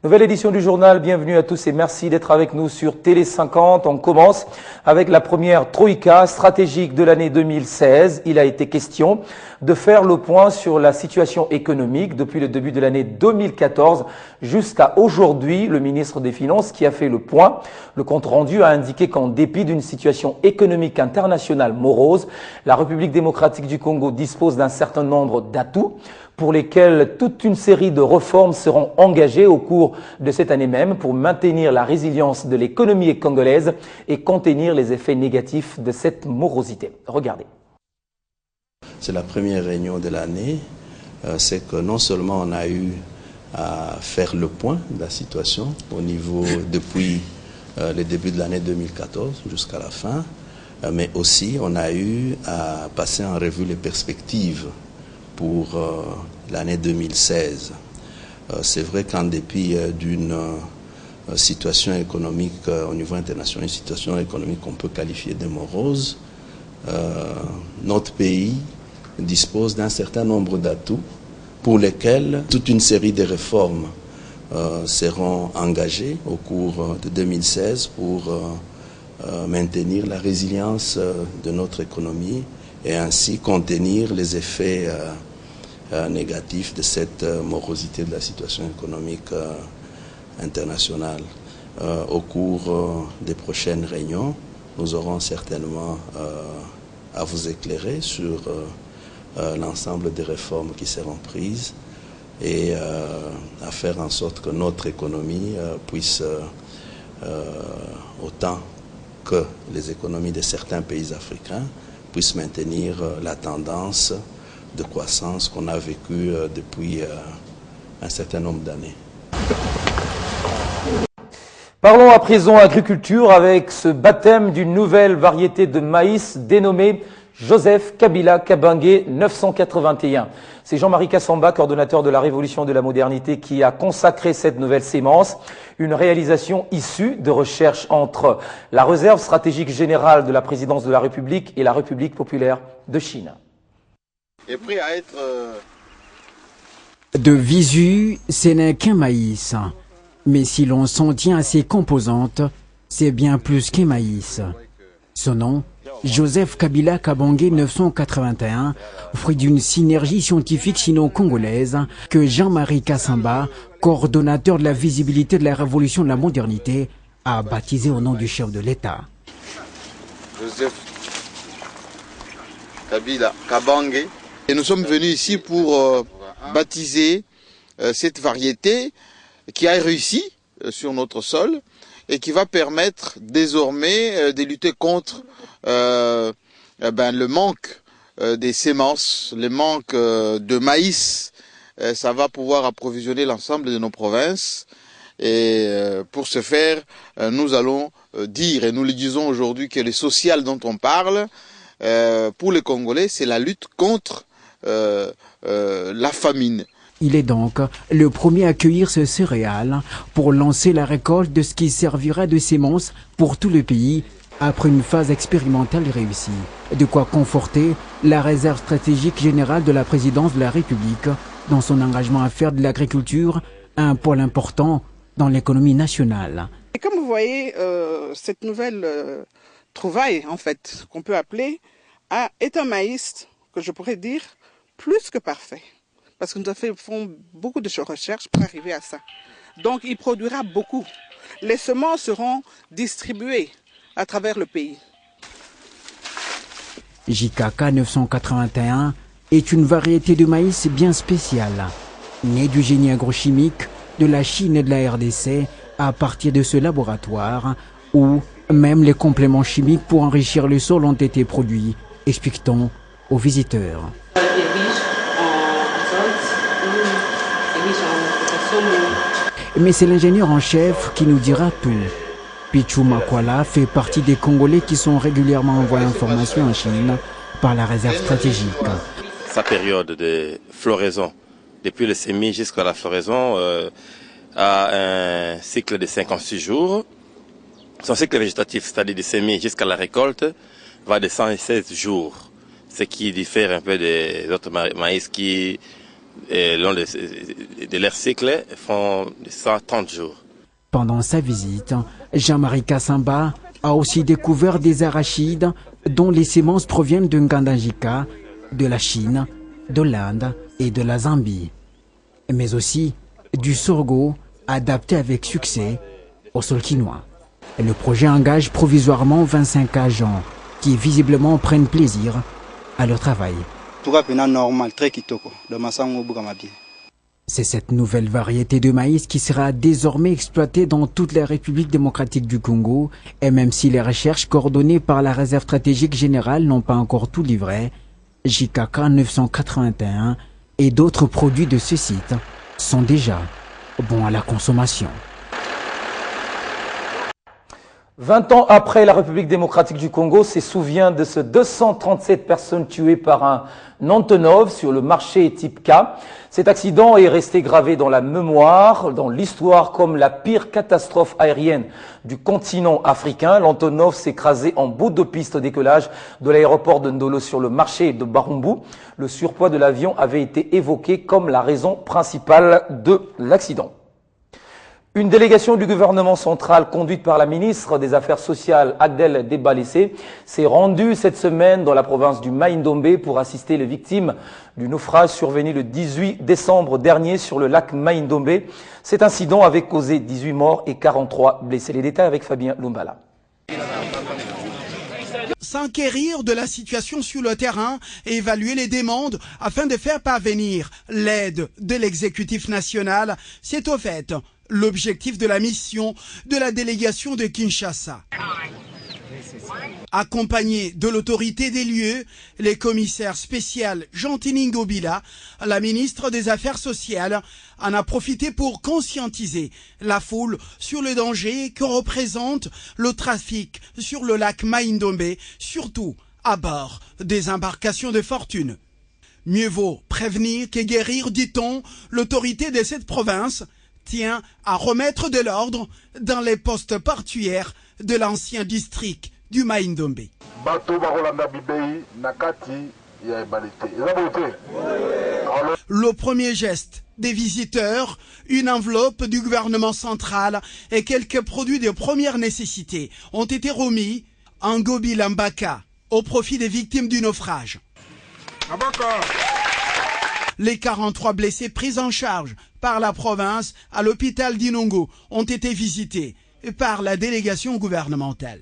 Nouvelle édition du journal, bienvenue à tous et merci d'être avec nous sur Télé 50. On commence avec la première Troïka stratégique de l'année 2016. Il a été question de faire le point sur la situation économique depuis le début de l'année 2014 jusqu'à aujourd'hui. Le ministre des Finances qui a fait le point, le compte rendu a indiqué qu'en dépit d'une situation économique internationale morose, la République démocratique du Congo dispose d'un certain nombre d'atouts pour lesquels toute une série de réformes seront engagées au cours de cette année même pour maintenir la résilience de l'économie congolaise et contenir les effets négatifs de cette morosité. Regardez. C'est la première réunion de l'année. C'est que non seulement on a eu à faire le point de la situation au niveau depuis le début de l'année 2014 jusqu'à la fin, mais aussi on a eu à passer en revue les perspectives pour l'année 2016. C'est vrai qu'en dépit d'une situation économique au niveau international, une situation économique qu'on peut qualifier de morose, notre pays dispose d'un certain nombre d'atouts pour lesquels toute une série de réformes seront engagées au cours de 2016 pour maintenir la résilience de notre économie et ainsi contenir les effets négatifs de cette morosité de la situation économique internationale. Au cours des prochaines réunions, nous aurons certainement à vous éclairer sur l'ensemble des réformes qui seront prises et à faire en sorte que notre économie puisse, autant que les économies de certains pays africains, puissent maintenir la tendance de croissance qu'on a vécue depuis un certain nombre d'années. Parlons à présent agriculture avec ce baptême d'une nouvelle variété de maïs dénommée Joseph Kabila Kabange 981. C'est Jean-Marie Kassamba, coordonnateur de la Révolution de la modernité, qui a consacré cette nouvelle sémence, une réalisation issue de recherches entre la réserve stratégique générale de la présidence de la République et la République populaire de Chine. Est prêt à être De visu, ce n'est qu'un maïs. Mais si l'on s'en tient à ses composantes, c'est bien plus qu'un maïs. Son nom, Joseph Kabila Kabange 981, fruit d'une synergie scientifique sino-congolaise que Jean-Marie Kassamba, coordonnateur de la visibilité de la révolution de la modernité, a baptisé au nom du chef de l'État. Joseph Kabila Kabange. Et nous sommes venus ici pour baptiser cette variété qui a réussi sur notre sol et qui va permettre désormais de lutter contre le manque des semences, le manque de maïs. Ça va pouvoir approvisionner l'ensemble de nos provinces. Et pour ce faire, nous allons dire, et nous le disons aujourd'hui, que le social dont on parle, pour les Congolais, c'est la lutte contre la famine. Il est donc le premier à accueillir ce céréale pour lancer la récolte de ce qui servira de sémence pour tout le pays après une phase expérimentale réussie. De quoi conforter la réserve stratégique générale de la présidence de la République dans son engagement à faire de l'agriculture un pôle important dans l'économie nationale. Et comme vous voyez, cette nouvelle trouvaille, en fait, qu'on peut appeler, est un maïs que je pourrais dire plus que parfait. Parce que nous avons beaucoup de recherches pour arriver à ça. Donc il produira beaucoup. Les semences seront distribuées à travers le pays. JKK 981 est une variété de maïs bien spéciale, née du génie agrochimique de la Chine et de la RDC à partir de ce laboratoire où même les compléments chimiques pour enrichir le sol ont été produits, explique-t-on aux visiteurs. Mais c'est l'ingénieur en chef qui nous dira tout. Pichu Makwala fait partie des Congolais qui sont régulièrement envoyés en formation en Chine par la réserve stratégique. Sa période de floraison, depuis le semis jusqu'à la floraison, a un cycle de 56 jours. Son cycle végétatif, c'est-à-dire du semis jusqu'à la récolte, va de 116 jours. Ce qui diffère un peu des autres maïs qui et long de leur cycle font 130 jours. Pendant sa visite, Jean-Marie Kassamba a aussi découvert des arachides dont les semences proviennent de Ngandajika, de la Chine, de l'Inde et de la Zambie. Mais aussi du sorgho adapté avec succès au sol quinois. Le projet engage provisoirement 25 agents qui visiblement prennent plaisir à leur travail. C'est cette nouvelle variété de maïs qui sera désormais exploitée dans toute la République démocratique du Congo. Et même si les recherches coordonnées par la Réserve stratégique générale n'ont pas encore tout livré, JKK 981 et d'autres produits de ce site sont déjà bons à la consommation. 20 ans après, la République démocratique du Congo se souvient de ces 237 personnes tuées par un Antonov sur le marché type K. Cet accident est resté gravé dans la mémoire, dans l'histoire, comme la pire catastrophe aérienne du continent africain. L'Antonov s'est écrasé en bout de piste au décollage de l'aéroport de Ndolo sur le marché de Barumbu. Le surpoids de l'avion avait été évoqué comme la raison principale de l'accident. Une délégation du gouvernement central conduite par la ministre des Affaires sociales Adèle Debalessé s'est rendue cette semaine dans la province du Mai-Ndombe pour assister les victimes du naufrage survenu le 18 décembre dernier sur le lac Mai-Ndombe. Cet incident avait causé 18 morts et 43 blessés. Les détails avec Fabien Lumbala. S'enquérir de la situation sur le terrain et évaluer les demandes afin de faire parvenir l'aide de l'exécutif national, c'est au fait l'objectif de la mission de la délégation de Kinshasa. Accompagné de l'autorité des lieux, les commissaires spéciaux Jean-Tini Ngobila, la ministre des Affaires sociales, en a profité pour conscientiser la foule sur le danger que représente le trafic sur le lac Mai-Ndombe, surtout à bord des embarcations de fortune. Mieux vaut prévenir que guérir, dit-on. L'autorité de cette province tient à remettre de l'ordre dans les postes portuaires de l'ancien district du Mai-Ndombe. Le premier geste des visiteurs, une enveloppe du gouvernement central et quelques produits de première nécessité ont été remis en Ngobila Mbaka au profit des victimes du naufrage. Les 43 blessés pris en charge par la province à l'hôpital d'Inongo ont été visités par la délégation gouvernementale.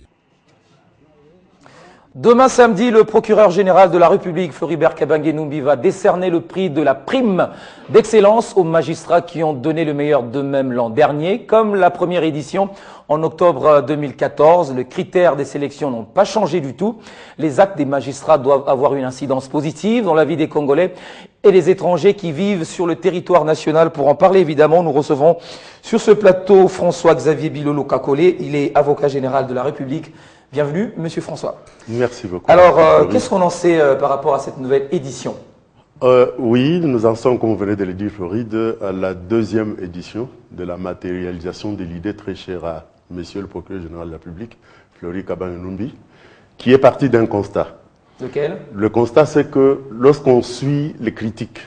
Demain samedi, le procureur général de la République, Floribert Kabange Numbi, va décerner le prix de la prime d'excellence aux magistrats qui ont donné le meilleur d'eux-mêmes l'an dernier. Comme la première édition en octobre 2014, les critères des sélections n'ont pas changé du tout. Les actes des magistrats doivent avoir une incidence positive dans la vie des Congolais et les étrangers qui vivent sur le territoire national. Pour en parler, évidemment, nous recevons sur ce plateau François-Xavier Bilolo Kakole. Il est avocat général de la République. Bienvenue, Monsieur François. Merci beaucoup. Alors, qu'est-ce qu'on en sait par rapport à cette nouvelle édition? Oui, nous en sommes, comme vous venez de le dire, Floride, à la deuxième édition de la matérialisation de l'idée très chère à Monsieur le procureur général de la République, Flori Kabange Numbi, qui est parti d'un constat. Lequel? Le constat, c'est que lorsqu'on suit les critiques,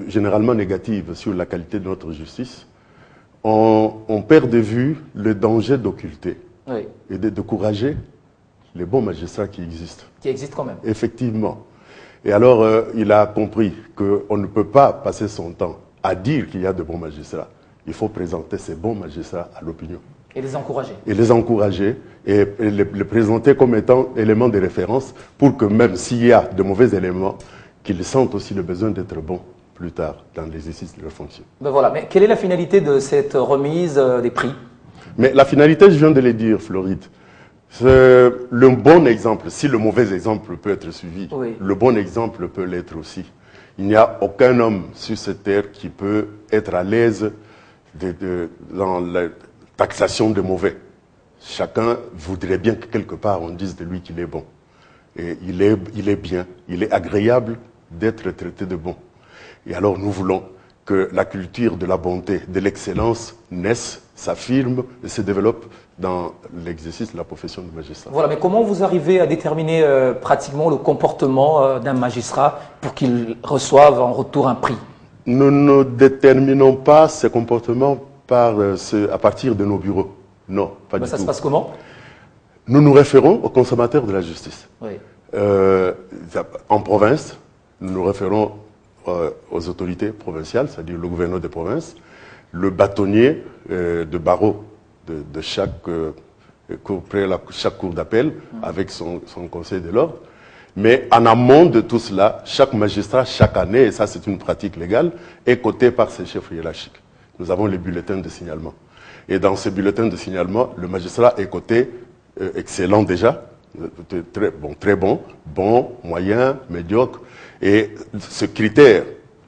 généralement négatives, sur la qualité de notre justice, on perd de vue le danger d'occulter. Oui. Et de décourager les bons magistrats qui existent. Qui existent quand même. Effectivement. Et alors, il a compris qu'on ne peut pas passer son temps à dire qu'il y a de bons magistrats. Il faut présenter ces bons magistrats à l'opinion. Et les encourager. Et les encourager et les présenter comme étant éléments de référence pour que même s'il y a de mauvais éléments, qu'ils sentent aussi le besoin d'être bons plus tard dans l'exercice de leur fonction. Ben voilà. Mais quelle est la finalité de cette remise des prix? Mais la finalité, je viens de le dire, Floride, c'est le bon exemple. Si le mauvais exemple peut être suivi, oui, le bon exemple peut l'être aussi. Il n'y a aucun homme sur cette terre qui peut être à l'aise dans la taxation de mauvais. Chacun voudrait bien que quelque part on dise de lui qu'il est bon. Et il est bien, il est agréable d'être traité de bon. Et alors nous voulons que la culture de la bonté, de l'excellence naisse, s'affirme et se développe dans l'exercice de la profession de magistrat. Voilà, mais comment vous arrivez à déterminer pratiquement le comportement d'un magistrat pour qu'il reçoive en retour un prix? Nous ne déterminons pas ces comportements à partir de nos bureaux. Non, pas du tout. Ça se passe comment? Nous nous référons aux consommateurs de la justice. Oui. En province, nous nous référons aux autorités provinciales, c'est-à-dire le gouverneur de province, le bâtonnier de barreau de chaque cour d'appel avec son conseil de l'ordre. Mais en amont de tout cela, chaque magistrat, chaque année, et ça c'est une pratique légale, est coté par ses chefs hiérarchiques. Nous avons les bulletins de signalement. Et dans ces bulletins de signalement, le magistrat est coté excellent déjà, très bon, moyen, médiocre. Et ce critère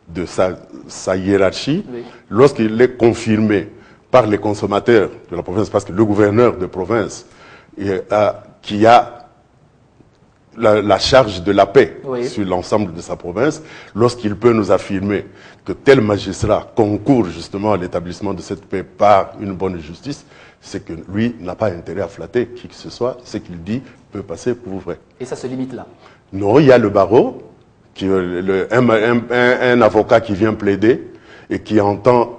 de sa hiérarchie, oui, lorsqu'il est confirmé par les consommateurs de la province, parce que le gouverneur de province qui a la charge de la paix, oui, sur l'ensemble de sa province, lorsqu'il peut nous affirmer que tel magistrat concourt justement à l'établissement de cette paix par une bonne justice, c'est que lui n'a pas intérêt à flatter qui que ce soit, ce qu'il dit peut passer pour vrai. Et ça se limite là? Non, il y a le barreau, un avocat qui vient plaider et qui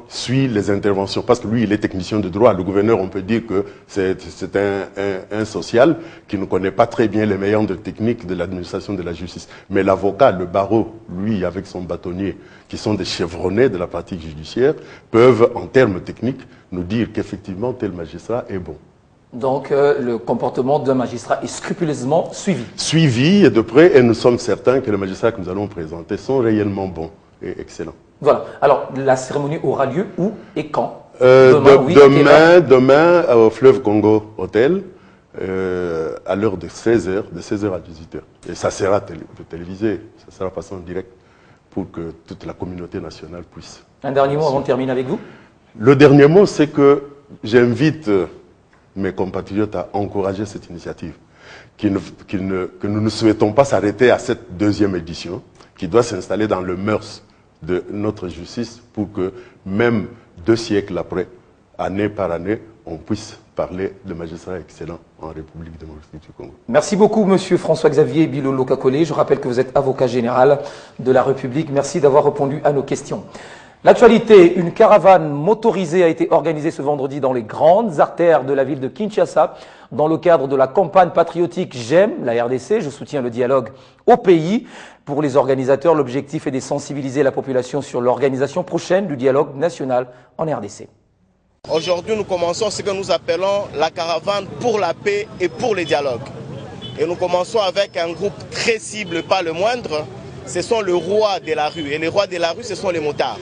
suit les interventions, parce que lui, il est technicien de droit. Le gouverneur, on peut dire que c'est un social qui ne connaît pas très bien les meilleures techniques de l'administration de la justice. Mais l'avocat, le barreau, lui, avec son bâtonnier, qui sont des chevronnés de la pratique judiciaire, peuvent, en termes techniques, nous dire qu'effectivement, tel magistrat est bon. Donc, le comportement d'un magistrat est scrupuleusement suivi. Suivi et de près, et nous sommes certains que les magistrats que nous allons présenter sont réellement bons et excellents. Voilà. Alors, la cérémonie aura lieu où et quand? Demain, au Fleuve Congo Hôtel, à l'heure de 16h, de 16h à 18h. Et ça sera télévisé, ça sera passé en direct pour que toute la communauté nationale puisse. Un dernier mot avant de terminer avec vous? Le dernier mot, c'est que j'invite mes compatriotes à encourager cette initiative, que nous ne souhaitons pas s'arrêter à cette deuxième édition, qui doit s'installer dans le mœurs de notre justice pour que même 2 siècles après, année par année, on puisse parler de magistrats excellents en République démocratique du Congo. Merci beaucoup, monsieur François-Xavier Bilolo Kakole. Je rappelle que vous êtes avocat général de la République. Merci d'avoir répondu à nos questions. L'actualité, une caravane motorisée a été organisée ce vendredi dans les grandes artères de la ville de Kinshasa dans le cadre de la campagne patriotique J'aime la RDC, je soutiens le dialogue au pays. Pour les organisateurs, l'objectif est de sensibiliser la population sur l'organisation prochaine du dialogue national en RDC. Aujourd'hui, nous commençons ce que nous appelons la caravane pour la paix et pour le dialogue. Et nous commençons avec un groupe très cible, pas le moindre. Ce sont les rois de la rue. Et les rois de la rue, ce sont les motards.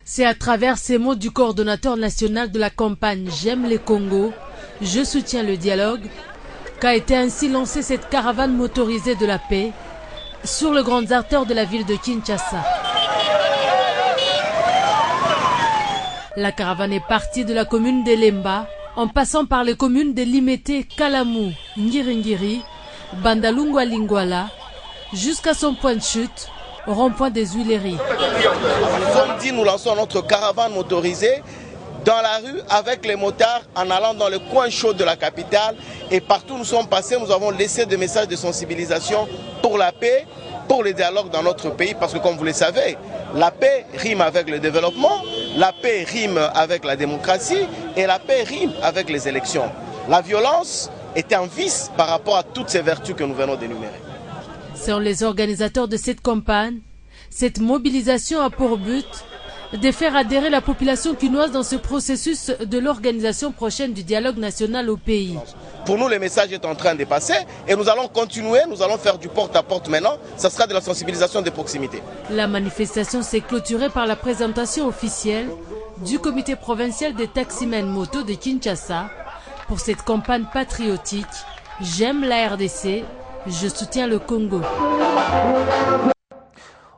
C'est à travers ces mots du coordonnateur national de la campagne J'aime le Congo, je soutiens le dialogue, qu'a été ainsi lancée cette caravane motorisée de la paix sur les grandes artères de la ville de Kinshasa. La caravane est partie de la commune de Lemba, en passant par les communes de Limete, Kalamou, Ngiringiri, Bandalungwa Lingwala, jusqu'à son point de chute, au rond-point des Huileries. Nous sommes dit, nous lançons notre caravane motorisée dans la rue avec les motards en allant dans le coin chaud de la capitale. Et partout où nous sommes passés, nous avons laissé des messages de sensibilisation pour la paix, pour le dialogue dans notre pays. Parce que comme vous le savez, la paix rime avec le développement, la paix rime avec la démocratie et la paix rime avec les élections. La violence est un vice par rapport à toutes ces vertus que nous venons d'énumérer. Selon les organisateurs de cette campagne, cette mobilisation a pour but de faire adhérer la population quinoise dans ce processus de l'organisation prochaine du dialogue national au pays. Pour nous, le message est en train de passer et nous allons continuer, nous allons faire du porte-à-porte maintenant. Ça sera de la sensibilisation de proximité. La manifestation s'est clôturée par la présentation officielle du comité provincial des taximens moto de Kinshasa pour cette campagne patriotique « J'aime la RDC ». Je soutiens le Congo.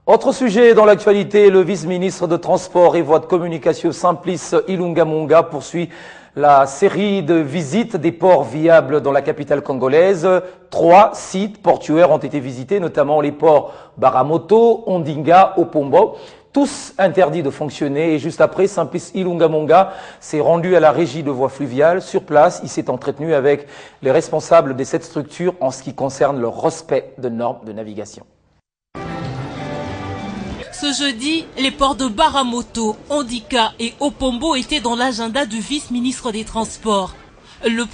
Autre sujet dans l'actualité, le vice-ministre de Transport et Voies de Communication Simplice Ilunga Monga poursuit la série de visites des ports viables dans la capitale congolaise. 3 sites portuaires ont été visités, notamment les ports Baramoto, Ondinga, Opombo. Tous interdits de fonctionner et juste après, Simplice Ilunga Monga s'est rendu à la régie de voies fluviales. Sur place, il s'est entretenu avec les responsables de cette structure en ce qui concerne le respect de normes de navigation. Ce jeudi, les ports de Baramoto, Ondika et Opombo étaient dans l'agenda du vice-ministre des Transports. Le